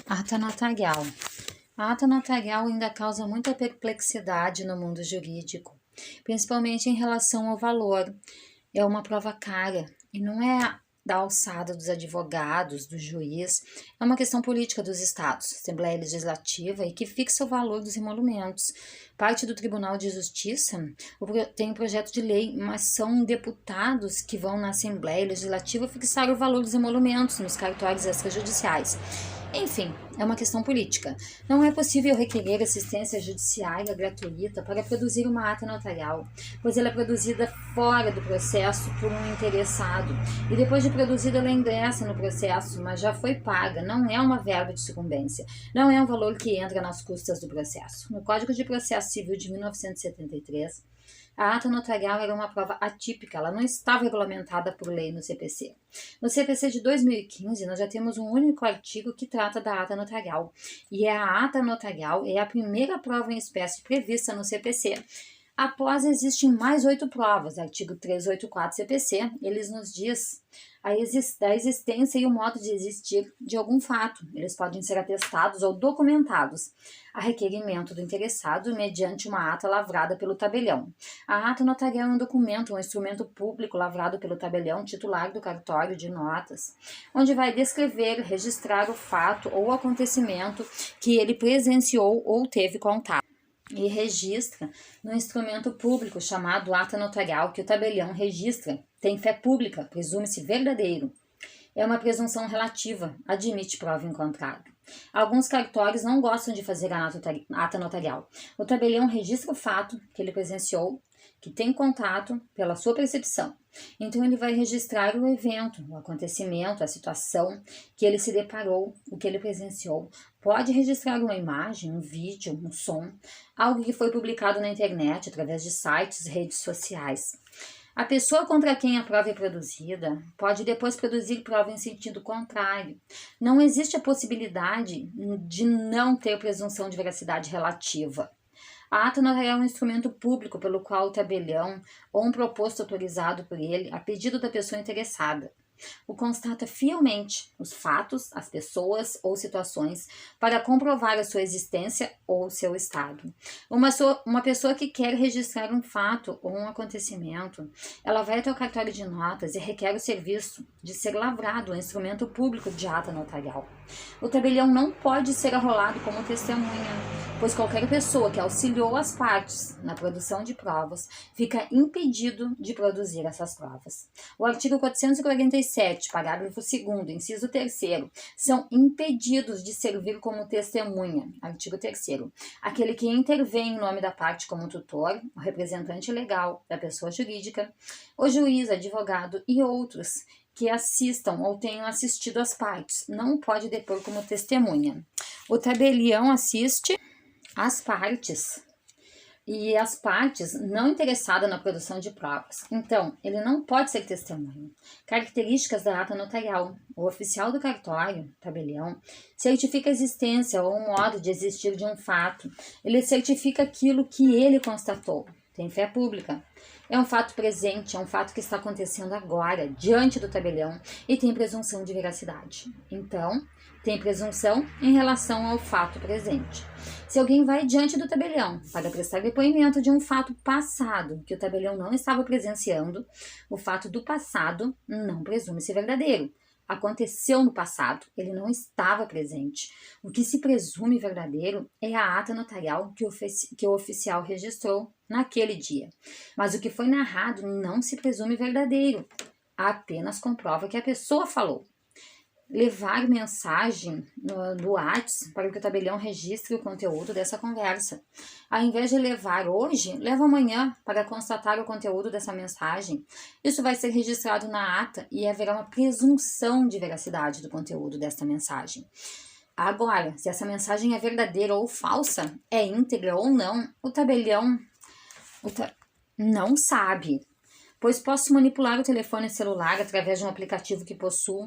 Ata notarial. A ata notarial ainda causa muita perplexidade no mundo jurídico, principalmente em relação ao valor. É uma prova cara e não é da alçada dos advogados, do juiz, é uma questão política dos estados, Assembleia Legislativa, e que fixa o valor dos emolumentos. Parte do Tribunal de Justiça tem um projeto de lei, mas são deputados que vão na Assembleia Legislativa fixar o valor dos emolumentos nos cartórios extrajudiciais. Enfim, é uma questão política. Não é possível requerer assistência judiciária gratuita para produzir uma ata notarial, pois ela é produzida fora do processo por um interessado. E depois de produzida, ela ingressa no processo, mas já foi paga. Não é uma verba de sucumbência. Não é um valor que entra nas custas do processo. No Código de Processo Civil de 1973, a ata notarial era uma prova atípica, ela não estava regulamentada por lei no CPC. No CPC de 2015, nós já temos um único artigo que trata da ata notarial, e a ata notarial é a primeira prova em espécie prevista no CPC. Após, existem mais 8 provas, artigo 384 CPC, eles nos diz a existência e o modo de existir de algum fato. Eles podem ser atestados ou documentados a requerimento do interessado mediante uma ata lavrada pelo tabelião. A ata notarial é um documento, um instrumento público lavrado pelo tabelião titular do cartório de notas, onde vai descrever, registrar o fato ou acontecimento que ele presenciou ou teve contato. E registra no instrumento público chamado ata notarial que o tabelião registra, tem fé pública, presume-se verdadeiro. É uma presunção relativa, admite prova em contrário. Alguns cartórios não gostam de fazer a ata notarial. O tabelião registra o fato que ele presenciou, que tem contato pela sua percepção. Então ele vai registrar o evento, o acontecimento, a situação que ele se deparou, o que ele presenciou. Pode registrar uma imagem, um vídeo, um som, algo que foi publicado na internet através de sites, redes sociais. A pessoa contra quem a prova é produzida pode depois produzir prova em sentido contrário. Não existe a possibilidade de não ter presunção de veracidade relativa. A ata notarial é um instrumento público pelo qual o tabelião ou um proposto autorizado por ele, a pedido da pessoa interessada, o constata fielmente os fatos, as pessoas ou situações para comprovar a sua existência ou seu estado. Uma pessoa que quer registrar um fato ou um acontecimento, ela vai até o cartório de notas e requer o serviço de ser lavrado o instrumento público de ata notarial. O tabelião não pode ser arrolado como testemunha, pois qualquer pessoa que auxiliou as partes na produção de provas fica impedido de produzir essas provas. O artigo 447, parágrafo 2º, inciso 3º, são impedidos de servir como testemunha. Artigo 3º. Aquele que intervém em nome da parte como tutor, o representante legal da pessoa jurídica, o juiz, advogado e outros que assistam ou tenham assistido as partes, não pode depor como testemunha. O tabelião assiste as partes e as partes não interessadas na produção de provas. Então, ele não pode ser testemunha. Características da ata notarial. O oficial do cartório, tabelião, certifica a existência ou o modo de existir de um fato. Ele certifica aquilo que ele constatou. Tem fé pública. É um fato presente, é um fato que está acontecendo agora, diante do tabelião, e tem presunção de veracidade. Então, tem presunção em relação ao fato presente. Se alguém vai diante do tabelião para prestar depoimento de um fato passado que o tabelião não estava presenciando, o fato do passado não presume-se verdadeiro. Aconteceu no passado, ele não estava presente. O que se presume verdadeiro é a ata notarial que o oficial registrou naquele dia. Mas o que foi narrado não se presume verdadeiro, apenas comprova que a pessoa falou. Levar mensagem do WhatsApp para que o tabelião registre o conteúdo dessa conversa. Ao invés de levar hoje, leva amanhã para constatar o conteúdo dessa mensagem. Isso vai ser registrado na ata e haverá uma presunção de veracidade do conteúdo desta mensagem. Agora, se essa mensagem é verdadeira ou falsa, é íntegra ou não, o tabelião não sabe, pois posso manipular o telefone celular através de um aplicativo que possuo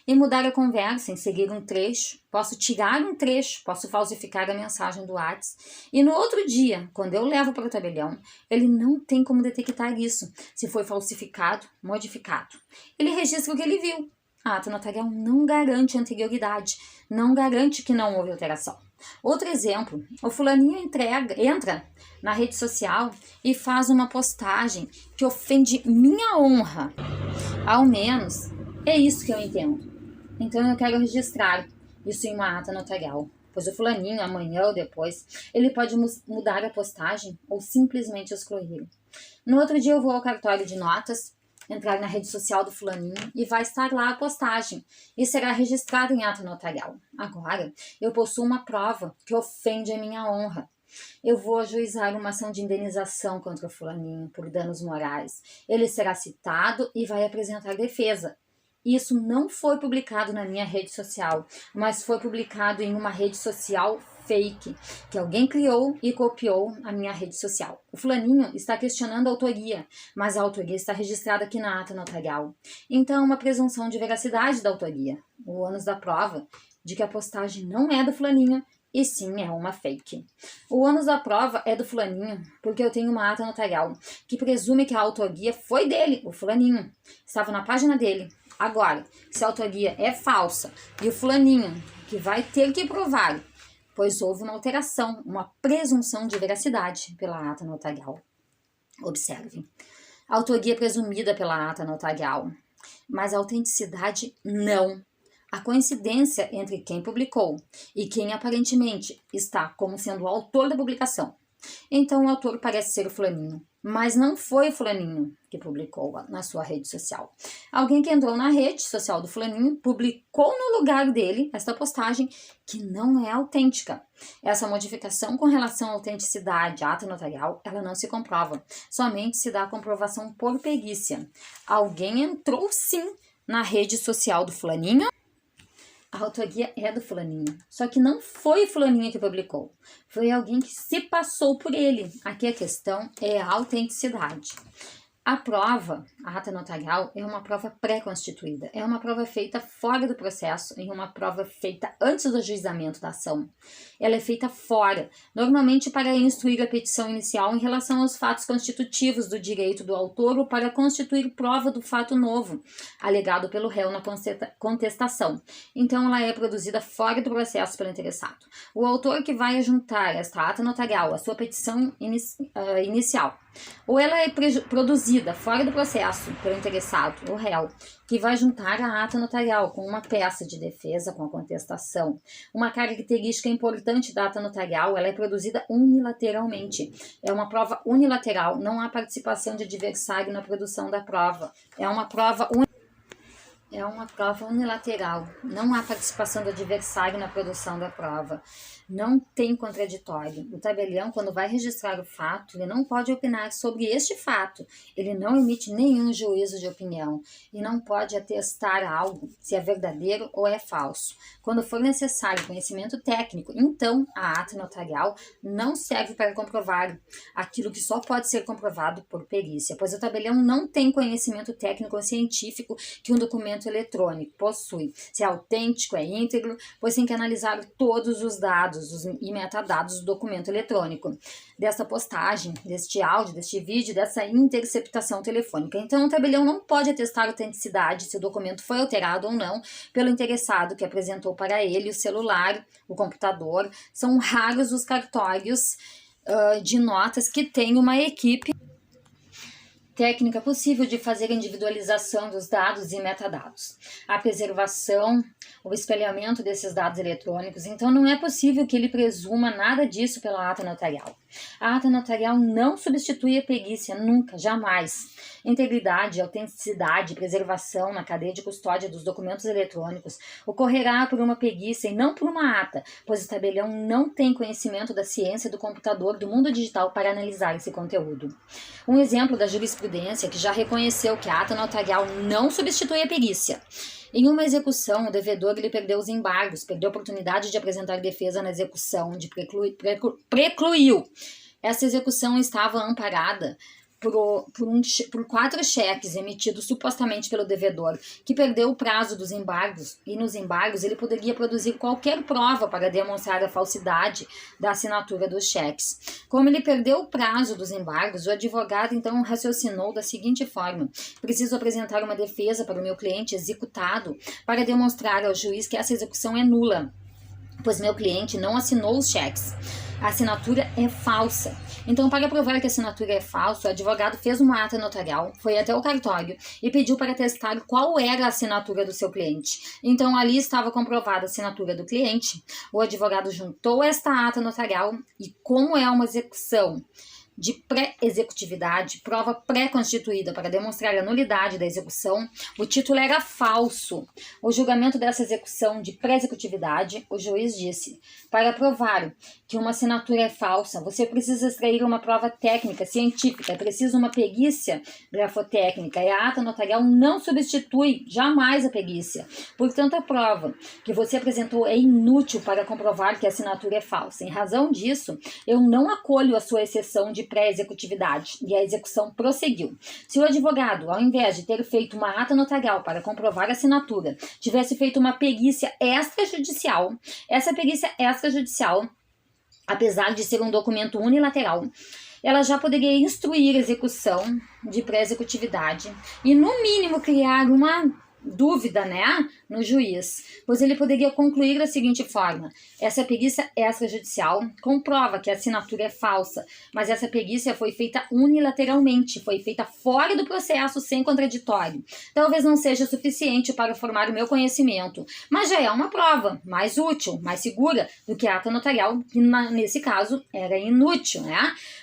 e mudar a conversa, inserir um trecho, posso tirar um trecho, posso falsificar a mensagem do WhatsApp e no outro dia, quando eu levo para o tabelião, ele não tem como detectar isso, se foi falsificado, modificado. Ele registra o que ele viu. A ata notarial não garante anterioridade, não garante que não houve alteração. Outro exemplo, o fulaninho entra na rede social e faz uma postagem que ofende minha honra. Ao menos é isso que eu entendo. Então eu quero registrar isso em uma ata notarial, pois o fulaninho, amanhã ou depois, ele pode mudar a postagem ou simplesmente excluir. No outro dia eu vou ao cartório de notas, entrar na rede social do fulaninho e vai estar lá a postagem e será registrado em ata notarial. Agora, eu possuo uma prova que ofende a minha honra. Eu vou ajuizar uma ação de indenização contra o fulaninho por danos morais. Ele será citado e vai apresentar defesa. Isso não foi publicado na minha rede social, mas foi publicado em uma rede social fake, que alguém criou e copiou a minha rede social. O fulaninho está questionando a autoria, mas a autoria está registrada aqui na ata notarial. Então, uma presunção de veracidade da autoria. O ônus da prova de que a postagem não é do fulaninho, e sim é uma fake. O ônus da prova é do fulaninho, porque eu tenho uma ata notarial que presume que a autoria foi dele, o fulaninho. Estava na página dele. Agora, se a autoria é falsa e o fulaninho que vai ter que provar, pois houve uma alteração, uma presunção de veracidade pela ata notarial. Observe, a autoria é presumida pela ata notarial, mas a autenticidade não. A coincidência entre quem publicou e quem aparentemente está como sendo o autor da publicação. Então o autor parece ser o fulaninho, mas não foi o fulaninho que publicou na sua rede social. Alguém que entrou na rede social do fulaninho publicou no lugar dele esta postagem que não é autêntica. Essa modificação com relação à autenticidade, ata notarial, ela não se comprova. Somente se dá a comprovação por perícia. Alguém entrou sim na rede social do fulaninho. A autoria é do fulaninho, só que não foi o fulaninho que publicou, foi alguém que se passou por ele. Aqui a questão é a autenticidade. A prova, a ata notarial, é uma prova pré-constituída, é uma prova feita fora do processo, em uma prova feita antes do ajuizamento da ação. Ela é feita fora, normalmente para instruir a petição inicial em relação aos fatos constitutivos do direito do autor ou para constituir prova do fato novo, alegado pelo réu na contestação. Então, ela é produzida fora do processo pelo interessado. O autor que vai juntar esta ata notarial à sua petição inicial, ou ela é produzida fora do processo pelo interessado, o réu, que vai juntar a ata notarial com uma peça de defesa com a contestação. Uma característica importante da ata notarial, ela é produzida unilateralmente. É uma prova unilateral, não há participação de adversário na produção da prova. É uma prova unilateral, não há participação do adversário na produção da prova. Não tem contraditório. O tabelião, quando vai registrar o fato, ele não pode opinar sobre este fato. Ele não emite nenhum juízo de opinião e não pode atestar algo, se é verdadeiro ou é falso. Quando for necessário conhecimento técnico, então a ata notarial não serve para comprovar aquilo que só pode ser comprovado por perícia, pois o tabelião não tem conhecimento técnico ou científico que um documento eletrônico possui. Se é autêntico, é íntegro, pois tem que analisar todos os dados e metadados do documento eletrônico, dessa postagem, deste áudio, deste vídeo, dessa interceptação telefônica. Então, o tabelião não pode atestar a autenticidade se o documento foi alterado ou não pelo interessado que apresentou para ele o celular, o computador. São raros os cartórios de notas que têm uma equipe técnica possível de fazer a individualização dos dados e metadados, a preservação, o espelhamento desses dados eletrônicos. Então, não é possível que ele presuma nada disso pela ata notarial. A ata notarial não substitui a perícia, nunca, jamais. Integridade, autenticidade, preservação na cadeia de custódia dos documentos eletrônicos ocorrerá por uma perícia e não por uma ata, pois o tabelião não tem conhecimento da ciência do computador, do mundo digital para analisar esse conteúdo. Um exemplo da jurisprudência que já reconheceu que a ata notarial não substitui a perícia. Em uma execução, o devedor ele perdeu os embargos, perdeu a oportunidade de apresentar defesa na execução, precluiu. Essa execução estava amparada por 4 cheques emitidos supostamente pelo devedor, que perdeu o prazo dos embargos, e nos embargos ele poderia produzir qualquer prova para demonstrar a falsidade da assinatura dos cheques. Como ele perdeu o prazo dos embargos, o advogado então raciocinou da seguinte forma: preciso apresentar uma defesa para o meu cliente executado para demonstrar ao juiz que essa execução é nula, pois meu cliente não assinou os cheques. A assinatura é falsa. Então, para provar que a assinatura é falsa, o advogado fez uma ata notarial, foi até o cartório e pediu para testar qual era a assinatura do seu cliente. Então, ali estava comprovada a assinatura do cliente. O advogado juntou esta ata notarial e, como é uma execução de pré-executividade, prova pré-constituída para demonstrar a nulidade da execução, o título era falso. O julgamento dessa execução de pré-executividade, o juiz disse: para provar que uma assinatura é falsa, você precisa extrair uma prova técnica, científica, é preciso uma perícia grafotécnica, e a ata notarial não substitui jamais a perícia. Portanto, a prova que você apresentou é inútil para comprovar que a assinatura é falsa. Em razão disso, eu não acolho a sua exceção de pré-executividade, e a execução prosseguiu. Se o advogado, ao invés de ter feito uma ata notarial para comprovar a assinatura, tivesse feito uma perícia extrajudicial, essa perícia extrajudicial, apesar de ser um documento unilateral, ela já poderia instruir a execução de pré-executividade e, no mínimo, criar uma dúvida, no juiz, pois ele poderia concluir da seguinte forma: essa perícia extrajudicial comprova que a assinatura é falsa, mas essa perícia foi feita unilateralmente, foi feita fora do processo, sem contraditório. Talvez não seja suficiente para formar o meu conhecimento, mas já é uma prova mais útil, mais segura do que a ata notarial, que nesse caso era inútil,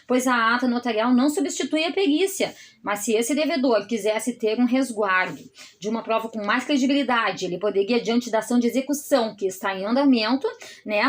pois a ata notarial não substitui a perícia. Mas se esse devedor quisesse ter um resguardo de uma prova com mais credibilidade, ele poderia, diante da ação de execução que está em andamento,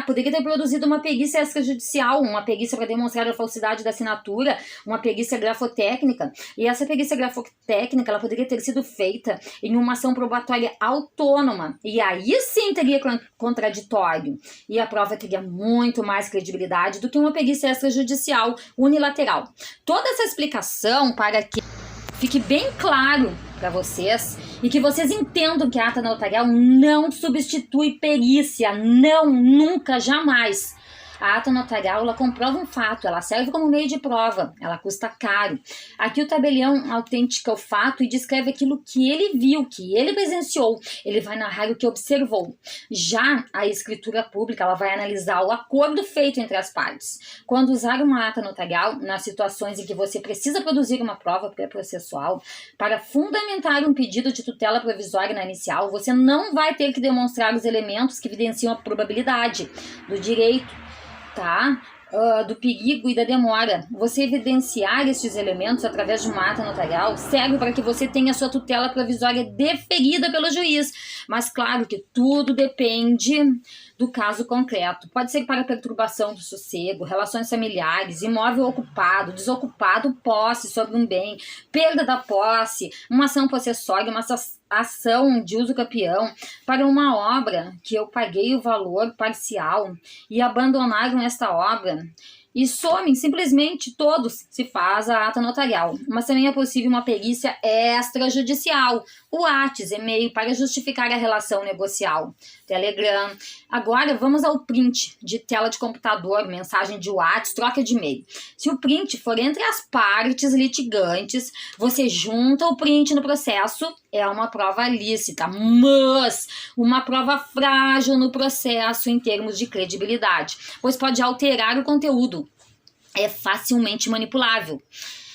poderia ter produzido uma perícia extrajudicial, uma perícia para demonstrar a falsidade da assinatura, uma perícia grafotécnica, e essa perícia grafotécnica ela poderia ter sido feita em uma ação probatória autônoma, e aí sim teria contraditório, e a prova teria muito mais credibilidade do que uma perícia extrajudicial unilateral. Toda essa explicação para que fique bem claro para vocês e que vocês entendam que a ata notarial não substitui perícia, não, nunca, jamais. A ata notarial, ela comprova um fato, ela serve como meio de prova, ela custa caro. Aqui o tabelião autentica o fato e descreve aquilo que ele viu, que ele presenciou. Ele vai narrar o que observou. Já a escritura pública, ela vai analisar o acordo feito entre as partes. Quando usar uma ata notarial, nas situações em que você precisa produzir uma prova pré-processual, para fundamentar um pedido de tutela provisória na inicial, você não vai ter que demonstrar os elementos que evidenciam a probabilidade do direito, do perigo e da demora. Você evidenciar estes elementos através de uma ata notarial serve para que você tenha sua tutela provisória deferida pelo juiz. Mas claro que tudo depende do caso concreto. Pode ser para perturbação do sossego, relações familiares, imóvel ocupado, desocupado, posse sobre um bem, perda da posse, uma ação possessória, uma ação de uso capião, para uma obra que eu paguei o valor parcial e abandonaram esta obra e somem simplesmente todos, se faz a ata notarial. Mas também é possível uma perícia extrajudicial, o WhatsApp, e-mail, para justificar a relação negocial, Telegram. Agora vamos ao print de tela de computador, mensagem de WhatsApp, troca de e-mail. Se o print for entre as partes litigantes, você junta o print no processo, é uma prova lícita, mas uma prova frágil no processo em termos de credibilidade, pois pode alterar o conteúdo, é facilmente manipulável.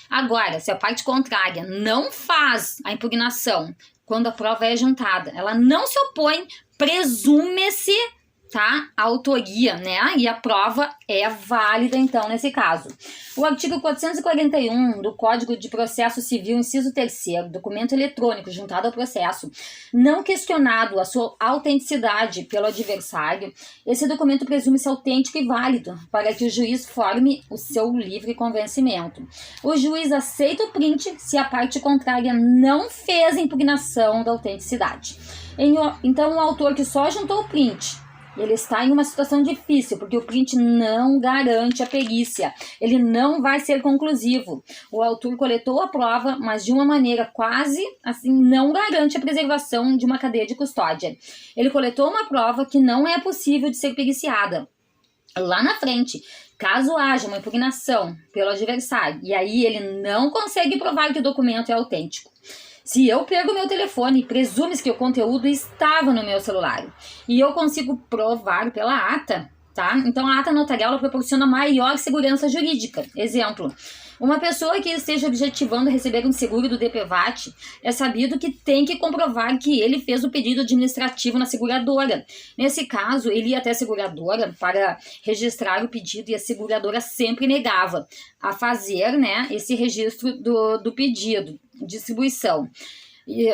Agora, se a parte contrária não faz a impugnação quando a prova é juntada, ela não se opõe, presume-se a autoria, e a prova é válida, então, nesse caso. O artigo 441 do Código de Processo Civil, inciso 3º, documento eletrônico juntado ao processo, não questionado a sua autenticidade pelo adversário, esse documento presume-se autêntico e válido para que o juiz forme o seu livre convencimento. O juiz aceita o print se a parte contrária não fez a impugnação da autenticidade. Então, o autor que só juntou o print ele está em uma situação difícil, porque o print não garante a perícia, ele não vai ser conclusivo. O autor coletou a prova, mas de uma maneira quase assim, não garante a preservação de uma cadeia de custódia. Ele coletou uma prova que não é possível de ser periciada. Lá na frente, caso haja uma impugnação pelo adversário, e aí ele não consegue provar que o documento é autêntico. Se eu pego meu telefone, presume-se que o conteúdo estava no meu celular e eu consigo provar pela ata, tá? Então a ata notarial ela proporciona maior segurança jurídica. Exemplo, uma pessoa que esteja objetivando receber um seguro do DPVAT é sabido que tem que comprovar que ele fez o pedido administrativo na seguradora. Nesse caso, ele ia até a seguradora para registrar o pedido e a seguradora sempre negava a fazer, né, esse registro do pedido, distribuição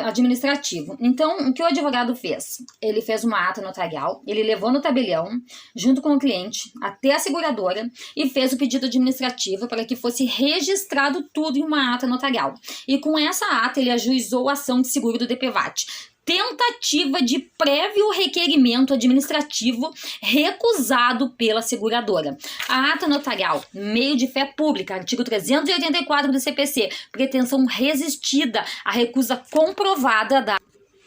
administrativo. Então, o que o advogado fez? Ele fez uma ata notarial, ele levou no tabelião, junto com o cliente, até a seguradora e fez o pedido administrativo para que fosse registrado tudo em uma ata notarial. E com essa ata, ele ajuizou a ação de seguro do DPVAT. Tentativa de prévio requerimento administrativo recusado pela seguradora. A ata notarial, meio de fé pública, artigo 384 do CPC, pretensão resistida à recusa comprovada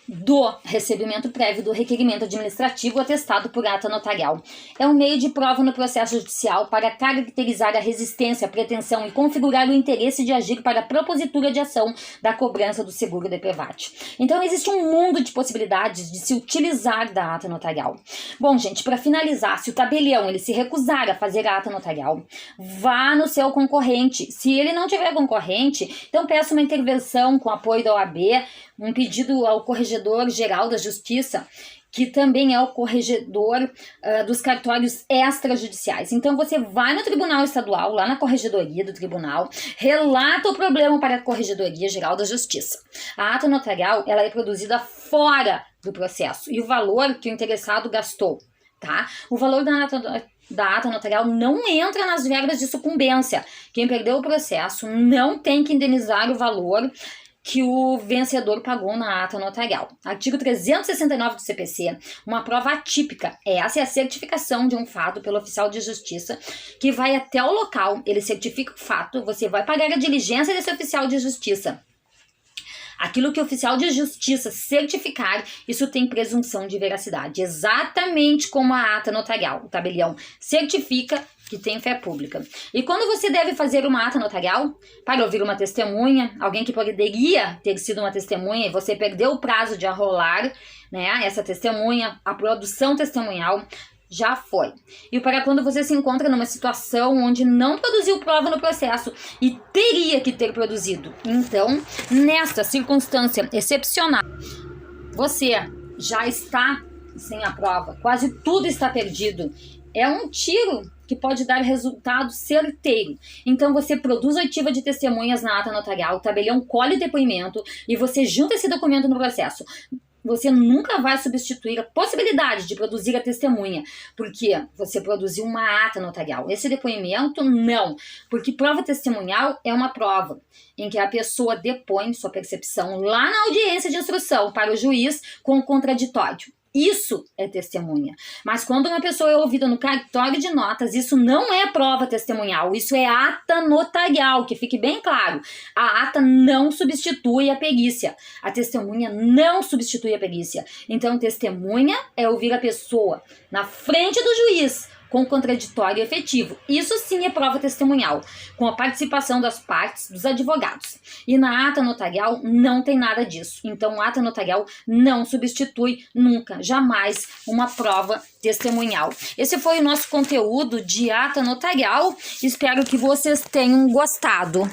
do recebimento prévio do requerimento administrativo atestado por ata notarial. É um meio de prova no processo judicial para caracterizar a resistência, a pretensão e configurar o interesse de agir para a propositura de ação da cobrança do seguro DPVAT. Então, existe um mundo de possibilidades de se utilizar da ata notarial. Bom, gente, para finalizar, se o tabelião ele se recusar a fazer a ata notarial, vá no seu concorrente. Se ele não tiver concorrente, então peça uma intervenção com apoio da OAB, um pedido ao Corregedor-Geral da Justiça, que também é o corregedor dos cartórios extrajudiciais. Então, você vai no Tribunal Estadual, lá na Corregedoria do Tribunal, relata o problema para a Corregedoria-Geral da Justiça. A ata notarial ela é produzida fora do processo e o valor que o interessado gastou, tá? O valor da ata notarial não entra nas verbas de sucumbência. Quem perdeu o processo não tem que indenizar o valor que o vencedor pagou na ata notarial. Artigo 369 do CPC, uma prova atípica. Essa é a certificação de um fato pelo oficial de justiça, que vai até o local, ele certifica o fato, você vai pagar a diligência desse oficial de justiça. Aquilo que o oficial de justiça certificar, isso tem presunção de veracidade, exatamente como a ata notarial. O tabelião certifica que tem fé pública. E quando você deve fazer uma ata notarial? Para ouvir uma testemunha, alguém que poderia ter sido uma testemunha e você perdeu o prazo de arrolar, né, essa testemunha, a produção testemunhal, já foi. E para quando você se encontra numa situação onde não produziu prova no processo e teria que ter produzido. Então, nesta circunstância excepcional, você já está sem a prova, quase tudo está perdido. É um tiro que pode dar resultado certeiro. Então, você produz oitiva de testemunhas na ata notarial, o tabelião colhe o depoimento e você junta esse documento no processo. Você nunca vai substituir a possibilidade de produzir a testemunha, porque você produziu uma ata notarial. Esse depoimento, não, porque prova testemunhal é uma prova em que a pessoa depõe sua percepção lá na audiência de instrução para o juiz com o contraditório. Isso é testemunha. Mas quando uma pessoa é ouvida no cartório de notas, isso não é prova testemunhal, isso é ata notarial, que fique bem claro. A ata não substitui a perícia. A testemunha não substitui a perícia. Então, testemunha é ouvir a pessoa na frente do juiz, com contraditório efetivo. Isso sim é prova testemunhal, com a participação das partes, dos advogados. E na ata notarial não tem nada disso. Então, a ata notarial não substitui nunca, jamais, uma prova testemunhal. Esse foi o nosso conteúdo de ata notarial. Espero que vocês tenham gostado.